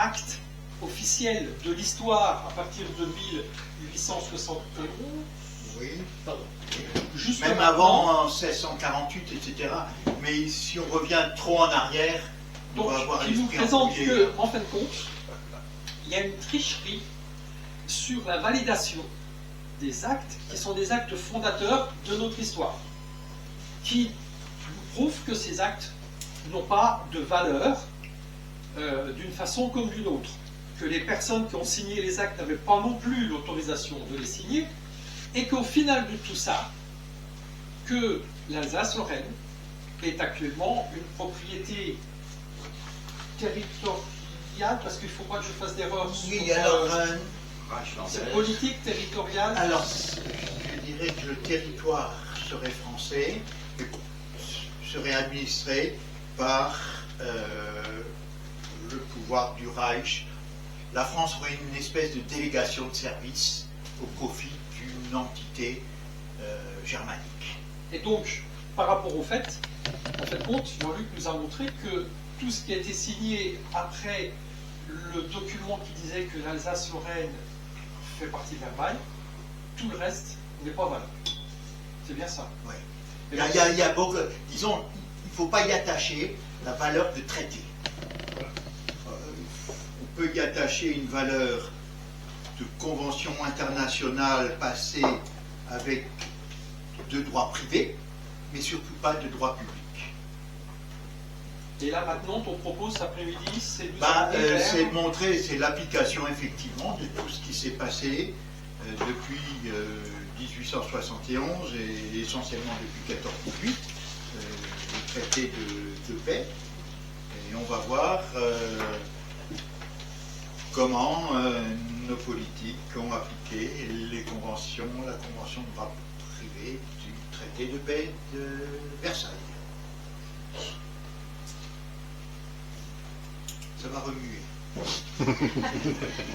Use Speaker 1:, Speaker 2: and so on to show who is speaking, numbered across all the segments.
Speaker 1: acte officiel de l'histoire à partir de 1871.
Speaker 2: Oui.
Speaker 1: Pardon. Jusque
Speaker 2: Même
Speaker 1: maintenant,
Speaker 2: avant 1648, etc. Mais si on revient trop en arrière, on
Speaker 1: donc,
Speaker 2: va avoir
Speaker 1: qui nous
Speaker 2: l'esprit
Speaker 1: présente
Speaker 2: embrouillé.
Speaker 1: que, en fin de compte, il y a une tricherie sur la validation des actes qui sont des actes fondateurs de notre histoire, qui nous prouvent que ces actes n'ont pas de valeur d'une façon comme d'une autre, que les personnes qui ont signé les actes n'avaient pas non plus l'autorisation de les signer, et qu'au final de tout ça, que l'Alsace-Lorraine est actuellement une propriété territoriale, parce qu'il ne faut pas que je fasse d'erreur sur
Speaker 2: Oui, alors,
Speaker 1: c'est politique, territoriale.
Speaker 2: alors, je dirais que le territoire serait français, et serait administré par le pouvoir du Reich. La France aurait une espèce de délégation de service au profit d'une entité germanique.
Speaker 1: Et donc, par rapport au fait, en fait compte, Jean-Luc nous a montré que tout ce qui a été signé après le document qui disait que l'Alsace-Lorraine fait partie de l'Allemagne, tout le reste n'est pas valable. C'est bien ça.
Speaker 2: Ouais.
Speaker 1: Et
Speaker 2: Il y a beaucoup, disons, il ne faut pas y attacher la valeur de traité. On peut y attacher une valeur de convention internationale passée avec de droit privé, mais surtout pas de droit public.
Speaker 1: Et là maintenant, ton propos cet après-midi, c'est de nous
Speaker 2: Bah,
Speaker 1: amener vers-
Speaker 2: c'est de montrer, c'est l'application effectivement de tout ce qui s'est passé depuis 1871 et essentiellement depuis 14-18, le traité de paix. Et on va voir comment nos politiques ont appliqué les conventions, la convention de droit privé du traité de paix de Versailles. Ça va remuer.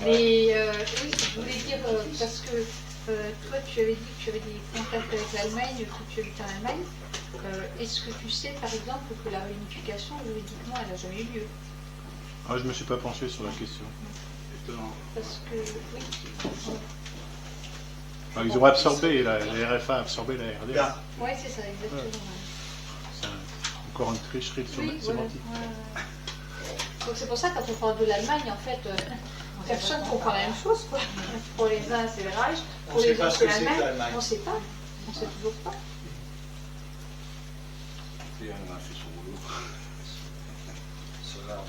Speaker 3: Mais oui, je voulais dire, parce que toi tu avais dit que tu avais des contacts avec l'Allemagne, que tu habites en Allemagne. Est-ce que tu sais par exemple que la réunification juridiquement elle n'a jamais eu lieu?
Speaker 4: Ah, je ne me suis pas penché sur la question.
Speaker 3: Parce que oui.
Speaker 4: Ah, ils ont absorbé, la RFA a absorbé la RDA.
Speaker 2: Bien.
Speaker 3: Oui, c'est ça, exactement.
Speaker 4: Ouais. C'est encore une tricherie de
Speaker 3: Oui, voilà.
Speaker 4: sémantique.
Speaker 3: Ouais. Donc c'est pour ça que quand on parle de l'Allemagne, en fait, personne ne comprend la même chose. Quoi. Pour les uns, c'est le Reich,
Speaker 2: On
Speaker 3: pour
Speaker 2: sait
Speaker 3: les
Speaker 2: pas
Speaker 3: autres,
Speaker 2: ce
Speaker 3: c'est
Speaker 2: que c'est que
Speaker 3: l'Allemagne.
Speaker 2: l'Allemagne.
Speaker 3: On ne sait pas. On ne sait toujours pas.
Speaker 5: Et on a fait son boulot. Cela,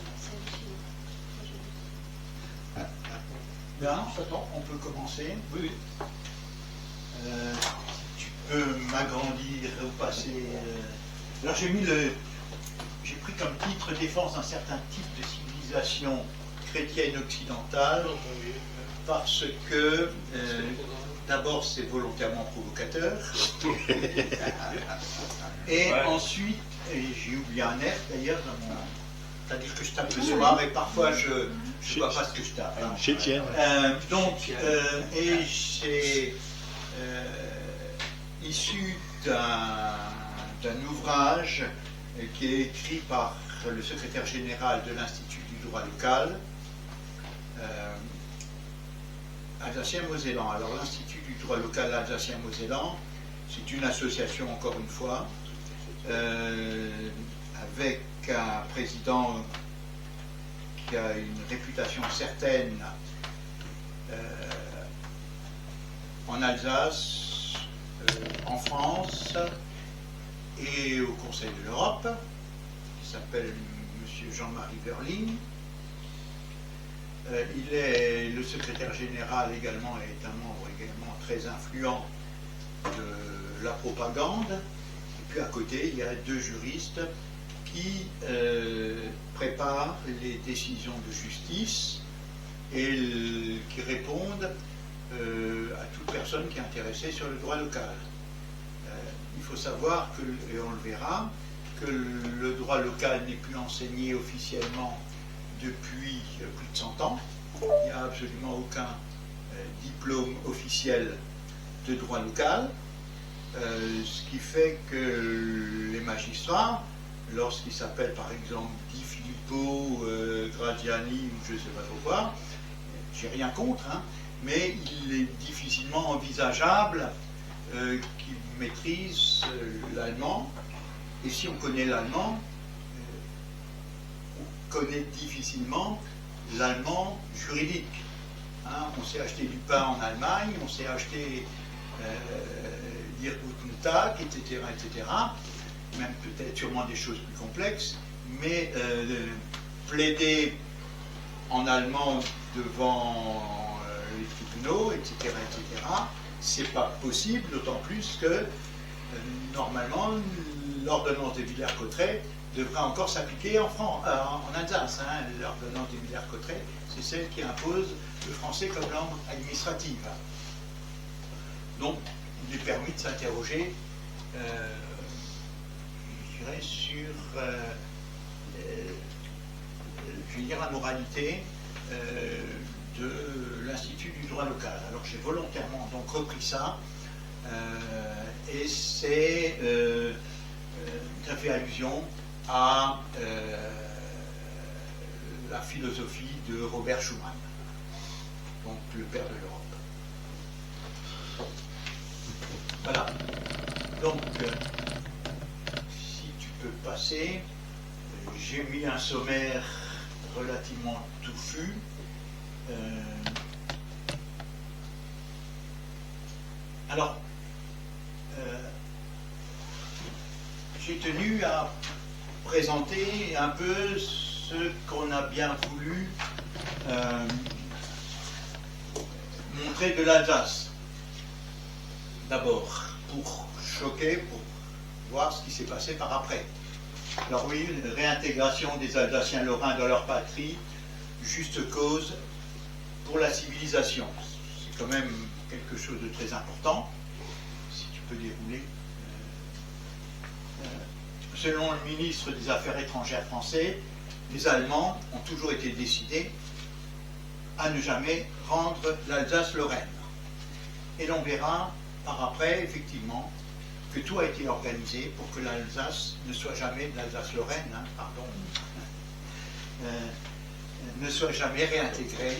Speaker 2: Bien, j'attends, on peut commencer.
Speaker 1: Oui, oui.
Speaker 2: Tu peux m'agrandir au passé. Alors j'ai pris comme titre Défense d'un certain type de civilisation chrétienne occidentale, parce que d'abord c'est volontairement provocateur, et ensuite, et j'ai oublié un R d'ailleurs dans mon. C'est-à-dire que je tape le soir et parfois je ne vois pas ce que je tape. Hein.
Speaker 4: Chétienne.
Speaker 2: Et c'est issu d'un ouvrage qui est écrit par le secrétaire général de l'Institut du droit local, Alsacien-Mosellan. Alors l'Institut du droit local Alsacien-Mosellan, c'est une association, encore une fois, avec un président qui a une réputation certaine en Alsace, en France et au Conseil de l'Europe, qui s'appelle M. Jean-Marie Berling. Il est le secrétaire général également et est un membre également très influent de la propagande. Et puis à côté, il y a deux juristes qui préparent les décisions de justice et qui répondent à toute personne qui est intéressée sur le droit local. Il faut savoir que, et on le verra, que le droit local n'est plus enseigné officiellement depuis plus de 100 ans. Il n'y a absolument aucun diplôme officiel de droit local, ce qui fait que les magistrats, lorsqu'ils s'appellent par exemple Filippo Gradiani ou je ne sais pas trop quoi. J'ai rien contre, hein, mais il est difficilement envisageable qu'il maîtrise l'allemand. Et si on connaît l'allemand, on connaît difficilement l'allemand juridique. Hein, on sait acheter du pain en Allemagne, on sait acheter dire Guten Tag, etc., etc. Même peut-être sûrement des choses plus complexes, mais plaider en allemand devant les tribunaux, etc., etc., c'est pas possible, d'autant plus que normalement l'ordonnance de Villers-Cotterêts devrait encore s'appliquer en Alsace. Hein. L'ordonnance de Villers-Cotterêts, c'est celle qui impose le français comme langue administrative. Donc, il est permis de s'interroger, je dirais, sur je vais dire la moralité de l'Institut du droit local. Alors, j'ai volontairement donc repris ça, et c'est ça fait allusion à la philosophie de Robert Schuman, donc le père de l'Europe. Voilà. Donc, si tu peux passer, j'ai mis un sommaire relativement touffu. Alors, j'ai tenu à présenter un peu ce qu'on a bien voulu montrer de l'Alsace. D'abord, pour choquer, pour voir ce qui s'est passé par après. Alors oui, une réintégration des Alsaciens lorrains dans leur patrie, juste cause pour la civilisation. C'est quand même quelque chose de très important, si tu peux dérouler. Selon le ministre des Affaires étrangères français, les Allemands ont toujours été décidés à ne jamais rendre l'Alsace-Lorraine. Et l'on verra par après, effectivement, que tout a été organisé pour que l'Alsace ne soit jamais, l'Alsace-Lorraine, hein, pardon, ne soit jamais réintégrée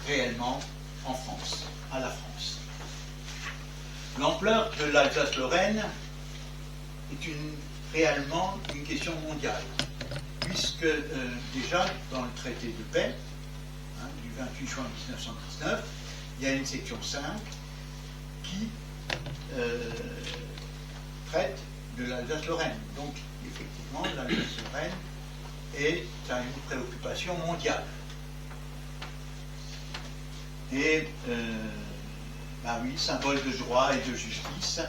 Speaker 2: réellement en France, à la France. L'ampleur de l'Alsace-Lorraine est réellement une question mondiale, puisque déjà dans le traité de paix, hein, du 28 juin 1919, il y a une section 5 qui traite de l'Alsace-Lorraine. Donc, effectivement, l'Alsace-Lorraine est une préoccupation mondiale. Et, bah oui, symbole de droit et de justice,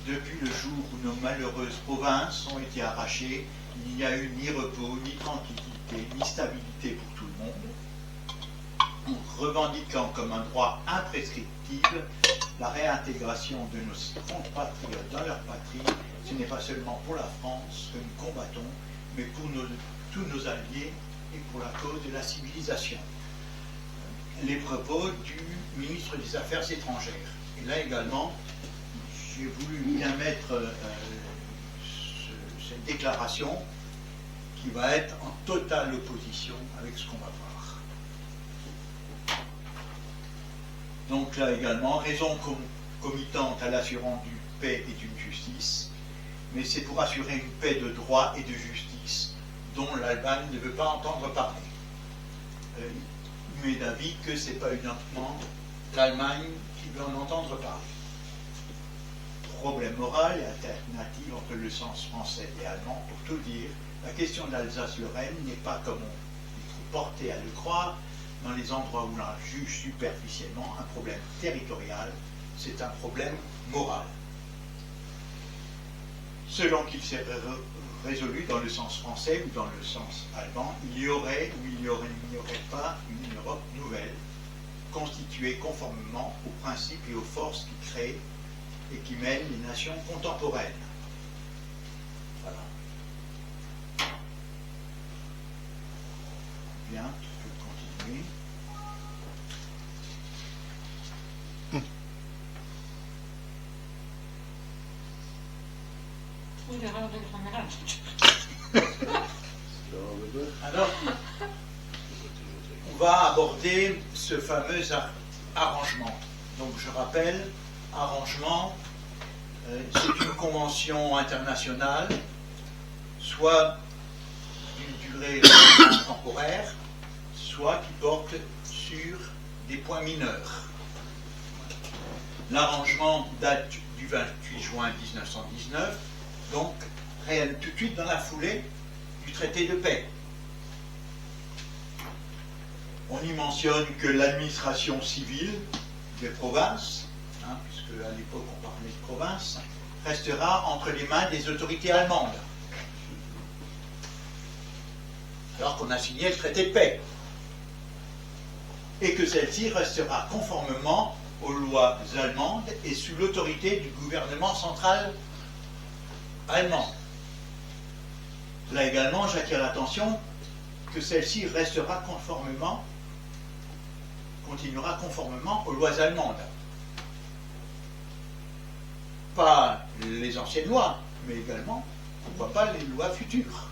Speaker 2: depuis le jour où nos malheureuses provinces ont été arrachées, il n'y a eu ni repos, ni tranquillité, ni stabilité pour tout le monde. Revendiquant comme un droit imprescriptible la réintégration de nos compatriotes dans leur patrie, ce n'est pas seulement pour la France que nous combattons, mais pour tous nos alliés et pour la cause de la civilisation. Les propos du ministre des Affaires étrangères. Et là également, j'ai voulu bien mettre cette déclaration qui va être en totale opposition avec ce qu'on va voir. Donc là également, raison comitante à l'assurance d'une paix et d'une justice, mais c'est pour assurer une paix de droit et de justice dont l'Allemagne ne veut pas entendre parler. Il m'est d'avis que ce n'est pas uniquement l'Allemagne qui veut en entendre parler. Problème moral et alternative entre le sens français et allemand, pour tout dire, la question de l'Alsace-Lorraine n'est pas, comme on est porté à le croire, dans les endroits où l'on juge superficiellement un problème territorial, c'est un problème moral. Selon qu'il s'est résolu dans le sens français ou dans le sens allemand, il y aurait ou il n'y aurait pas une Europe nouvelle, constituée conformément aux principes et aux forces qui créent et qui mènent les nations contemporaines. Voilà. Bien, tu peux continuer.
Speaker 5: L'erreur de grammaire.
Speaker 2: Alors, on va aborder ce fameux arrangement. Donc, je rappelle, arrangement, c'est une convention internationale, soit d'une durée temporaire, soit qui porte sur des points mineurs. L'arrangement date du 28 juin 1919, donc réel tout de suite dans la foulée du traité de paix. On y mentionne que l'administration civile des provinces, puisque à l'époque on parlait de provinces, restera entre les mains des autorités allemandes. Alors qu'on a signé le traité de paix. Et que celle-ci restera conformément aux lois allemandes et sous l'autorité du gouvernement central allemand. Là également, j'attire l'attention que celle-ci continuera conformément aux lois allemandes. Pas les anciennes lois, mais également, pourquoi pas, les lois futures.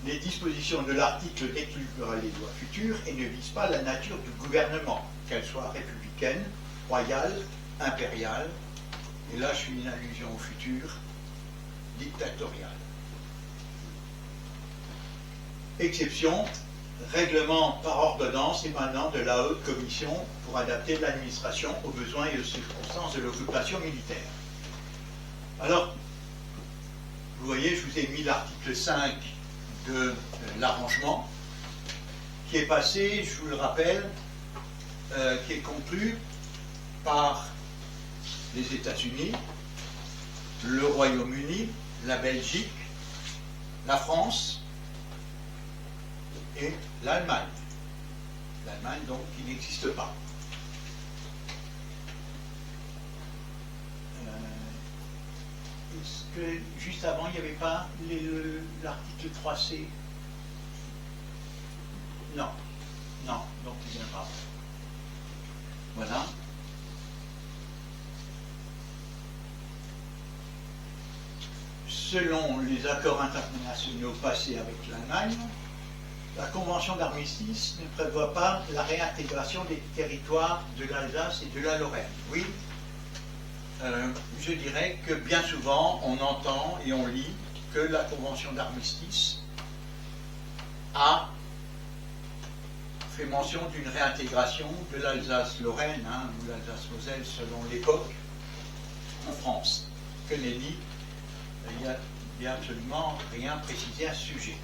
Speaker 2: Les dispositions de l'article excluent les lois futures et ne visent pas la nature du gouvernement, qu'elle soit républicaine, royale, impériale, et là je suis une allusion au futur, dictatorial. Exception, règlement par ordonnance émanant de la Haute Commission pour adapter l'administration aux besoins et aux circonstances de l'occupation militaire. Alors, vous voyez, je vous ai mis l'article 5 de l'arrangement, qui est passé, je vous le rappelle, qui est conclu par les États-Unis, le Royaume-Uni, la Belgique, la France et l'Allemagne. L'Allemagne, donc, qui n'existe pas. Est-ce que juste avant, il n'y avait pas l'article 3C? Non, non, donc il n'y en a pas. Voilà. Selon les accords internationaux passés avec l'Allemagne, la convention d'armistice ne prévoit pas la réintégration des territoires de l'Alsace et de la Lorraine. Oui, je dirais que bien souvent on entend et on lit que la convention d'armistice a fait mention d'une réintégration de l'Alsace-Lorraine, ou l'Alsace-Moselle selon l'époque, en France. Que nenni, il n'y a absolument rien précisé à ce sujet.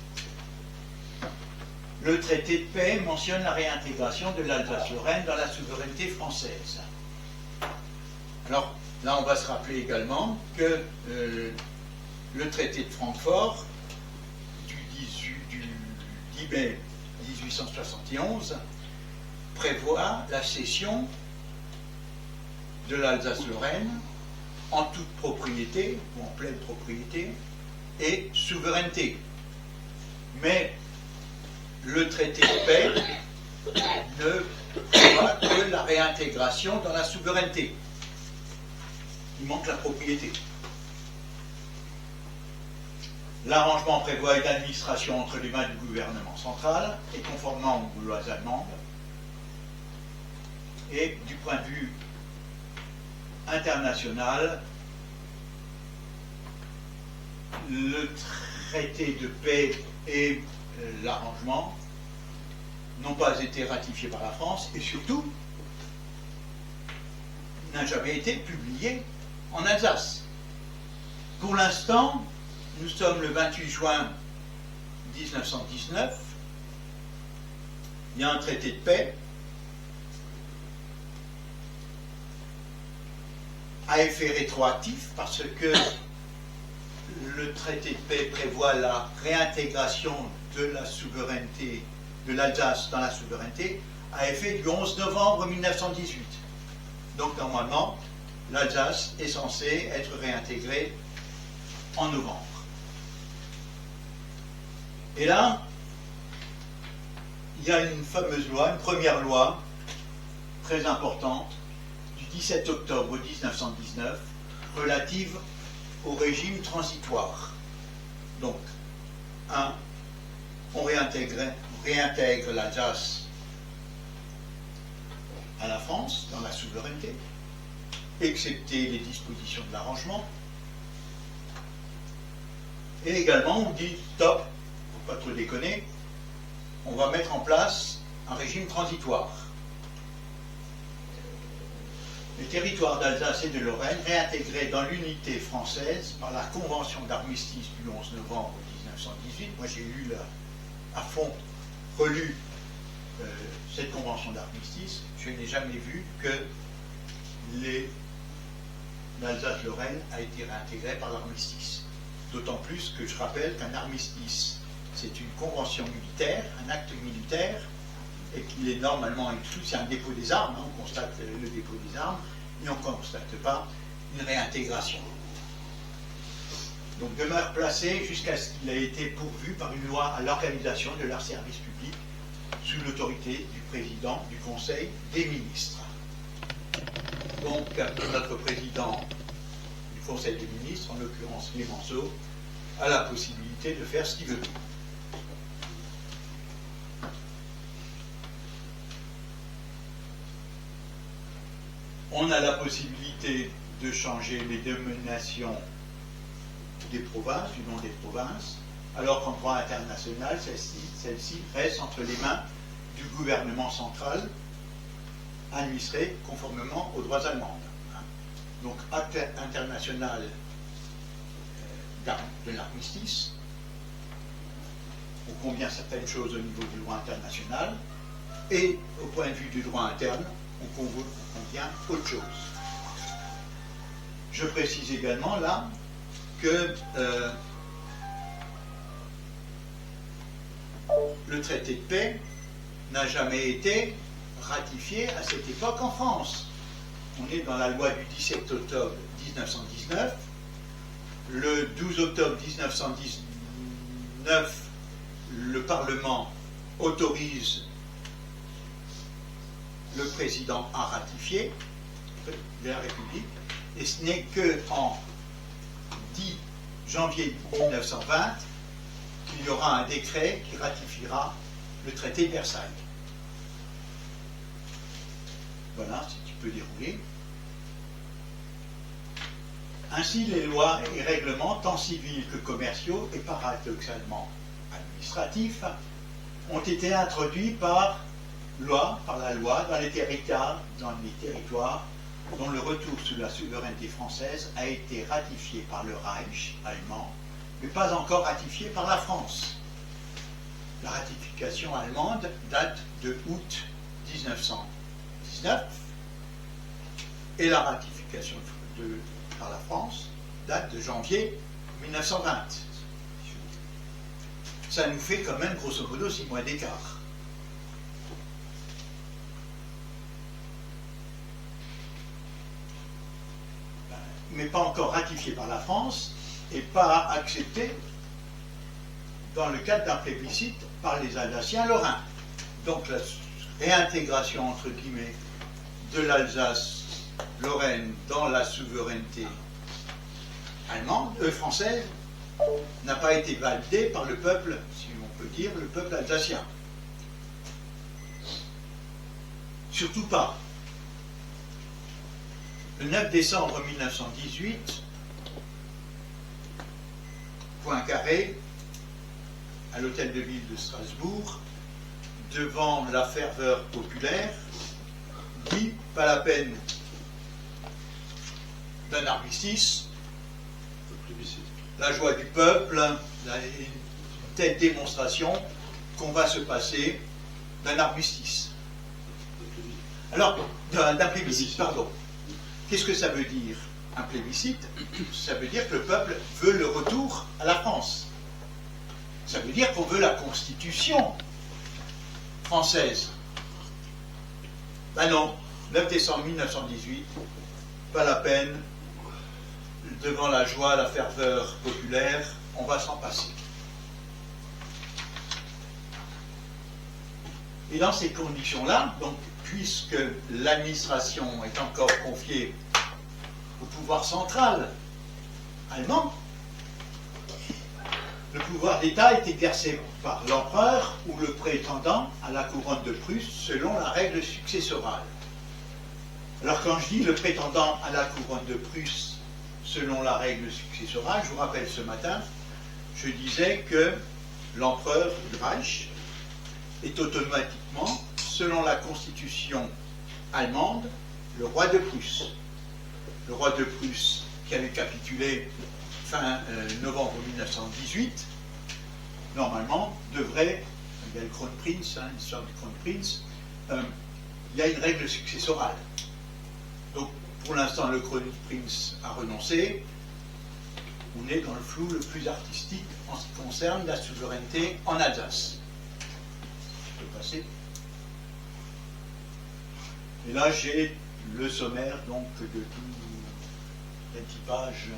Speaker 2: Le traité de paix mentionne la réintégration de l'Alsace-Lorraine dans la souveraineté française. Alors, là, on va se rappeler également que le traité de Francfort du 10 mai 1871 prévoit la cession de l'Alsace-Lorraine en toute propriété, ou en pleine propriété, et souveraineté. Mais le traité de paix ne prévoit que la réintégration dans la souveraineté. Il manque la propriété. L'arrangement prévoit une administration entre les mains du gouvernement central et conformément aux lois allemandes. Et du point de vue international, le traité de paix et l'arrangement n'ont pas été ratifiés par la France et surtout n'a jamais été publié en Alsace. Pour l'instant, nous sommes le 28 juin 1919, il y a un traité de paix, à effet rétroactif parce que le traité de paix prévoit la réintégration de la souveraineté de l'Alsace dans la souveraineté à effet du 11 novembre 1918. Donc normalement, l'Alsace est censée être réintégrée en novembre. Et là, il y a une fameuse loi, une première loi très importante du 17 octobre 1919 relative au régime transitoire. Donc, on réintègre l'Alsace à la France, dans la souveraineté, excepté les dispositions de l'arrangement. Et également, on dit, stop, faut pas trop déconner, on va mettre en place un régime transitoire. Les territoires d'Alsace et de Lorraine réintégrés dans l'unité française par la convention d'armistice du 11 novembre 1918. Moi, j'ai eu à fond relu cette convention d'armistice. Je n'ai jamais vu que l'Alsace-Lorraine a été réintégrée par l'armistice. D'autant plus que je rappelle qu'un armistice, c'est une convention militaire, un acte militaire, et qu'il est normalement exclu, c'est un dépôt des armes, hein, on constate le dépôt des armes, et on ne constate pas une réintégration. Donc demeure placé jusqu'à ce qu'il ait été pourvu par une loi à l'organisation de leur service public sous l'autorité du président du Conseil des ministres. Donc notre président du Conseil des ministres, en l'occurrence Clémenceau, a la possibilité de faire ce qu'il veut. On a la possibilité de changer les dénominations des provinces, du nom des provinces, alors qu'en droit international, celle-ci reste entre les mains du gouvernement central, administré conformément aux droits allemands. Donc, acte international de l'armistice, on convient certaines choses au niveau du droit international, et au point de vue du droit interne, on convient autre chose. Je précise également là que le traité de paix n'a jamais été ratifié à cette époque en France. On est dans la loi du 17 octobre 1919. Le 12 octobre 1919, le Parlement autorise le président à ratifier de la République, et ce n'est qu'en 10 janvier 1920 qu'il y aura un décret qui ratifiera le traité de Versailles. Voilà, si tu peux dérouler. Ainsi, les lois et règlements, tant civils que commerciaux et paradoxalement administratifs, ont été introduits par la loi dans les territoires dont le retour sous la souveraineté française a été ratifié par le Reich allemand, mais pas encore ratifié par la France. La ratification allemande date de août 1919 et la ratification par la France date de janvier 1920. Ça nous fait quand même grosso modo 6 mois d'écart. Mais pas encore ratifié par la France et pas accepté dans le cadre d'un plébiscite par les Alsaciens lorrains. Donc la réintégration, entre guillemets, de l'Alsace-Lorraine dans la souveraineté française n'a pas été validée par le peuple, si on peut dire, le peuple alsacien. Surtout pas. Le 9 décembre 1918, Poincaré, à l'hôtel de ville de Strasbourg, devant la ferveur populaire, dit pas la peine d'un armistice, la joie du peuple, une telle démonstration qu'on va se passer d'un armistice. Alors, d'un plébiscite, pardon. Qu'est-ce que ça veut dire, un plébiscite? Ça veut dire que le peuple veut le retour à la France. Ça veut dire qu'on veut la Constitution française. Ben non, 9 décembre 1918, pas la peine, devant la joie, la ferveur populaire, on va s'en passer. Et dans ces conditions-là, donc, puisque l'administration est encore confiée au pouvoir central allemand, Le pouvoir d'État est exercé par l'empereur ou le prétendant à la couronne de Prusse selon la règle successorale. Alors quand je dis le prétendant à la couronne de Prusse selon la règle successorale, je vous rappelle ce matin, je disais que l'empereur du Reich est automatiquement, selon la constitution allemande, le roi de Prusse. Le roi de Prusse qui avait capitulé fin novembre 1918, normalement, devrait, il y a le Kronprinz, l'histoire du Kronprinz, il y a une règle successorale. Donc, pour l'instant, le Kronprinz a renoncé. On est dans le flou le plus artistique en ce qui concerne la souveraineté en Alsace. Je peux passer. Et là, j'ai le sommaire donc de tout les petits pages.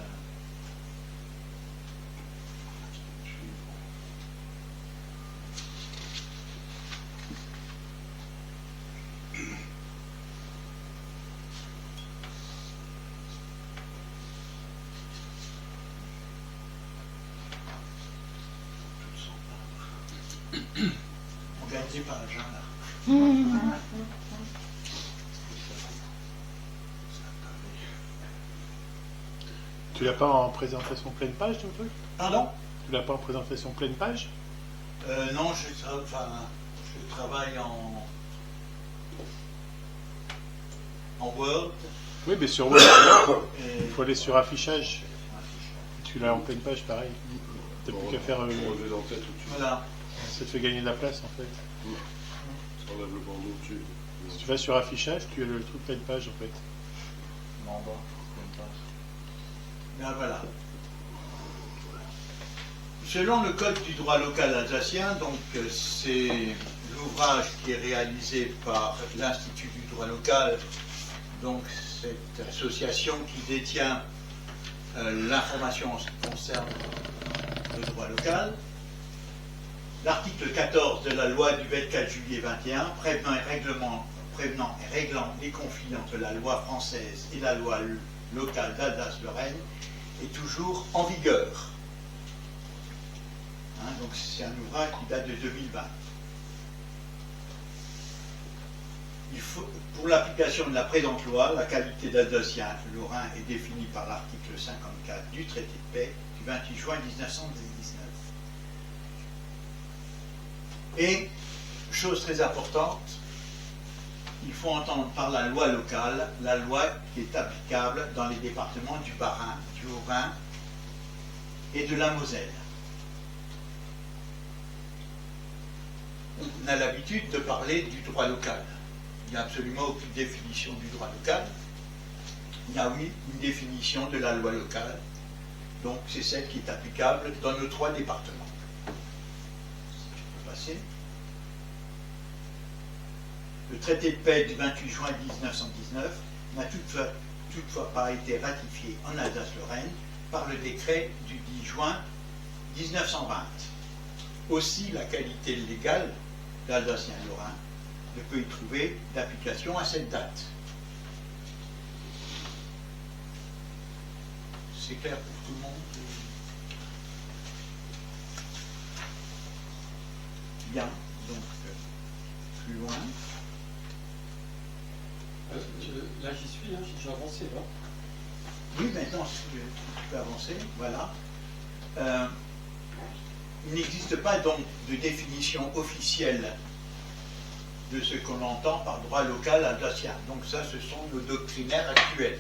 Speaker 2: On gagne des pages, hein, là.
Speaker 4: Tu l'as pas en présentation pleine page, ton truc?
Speaker 2: Pardon?
Speaker 4: Tu l'as pas en présentation pleine page?
Speaker 2: Non, je travaille en Word.
Speaker 4: Oui, mais sur Word,
Speaker 2: Et
Speaker 4: il faut aller sur affichage. Tu l'as en pleine page, pareil. T'as plus qu'à faire.
Speaker 5: Pour relever l'entête au-dessus.
Speaker 2: voilà.
Speaker 4: Ça te fait gagner de la place, en fait.
Speaker 5: Ça enlève le bandeau au-dessus.
Speaker 4: Si tu vas sur affichage, tu as le truc pleine page, en fait.
Speaker 2: En bas, comme ça. Bien voilà. Selon le code du droit local alsacien, donc c'est l'ouvrage qui est réalisé par l'Institut du droit local, donc cette association qui détient l'information en ce qui concerne le droit local. L'article 14 de la loi du 24 juillet 21, prévenant et réglant les conflits entre la loi française et la loi locale d'Alsace-Lorraine, est toujours en vigueur. Hein, donc c'est un ouvrage qui date de 2020. Pour l'application de la présente loi, la qualité d'Alsacien lorrain est définie par l'article 54 du traité de paix du 28 juin 1919. Et, chose très importante, il faut entendre par la loi locale la loi qui est applicable dans les départements du Bas-Rhin, du Haut-Rhin et de la Moselle. On a l'habitude de parler du droit local. Il n'y a absolument aucune définition du droit local. Il y a oui une définition de la loi locale. Donc c'est celle qui est applicable dans nos 3 départements. Je peux passer. Le traité de paix du 28 juin 1919 n'a toutefois pas été ratifié en Alsace-Lorraine par le décret du 10 juin 1920. Aussi, la qualité légale d'Alsacien lorrain ne peut y trouver d'application à cette date. C'est clair pour tout le monde? Bien, donc plus loin.
Speaker 1: Là, j'y suis, hein, j'ai avancé, là.
Speaker 2: Oui, maintenant, tu peux avancer, voilà. Il n'existe pas donc de définition officielle de ce qu'on entend par droit local alsacien. Donc ça, ce sont nos doctrinaires actuels.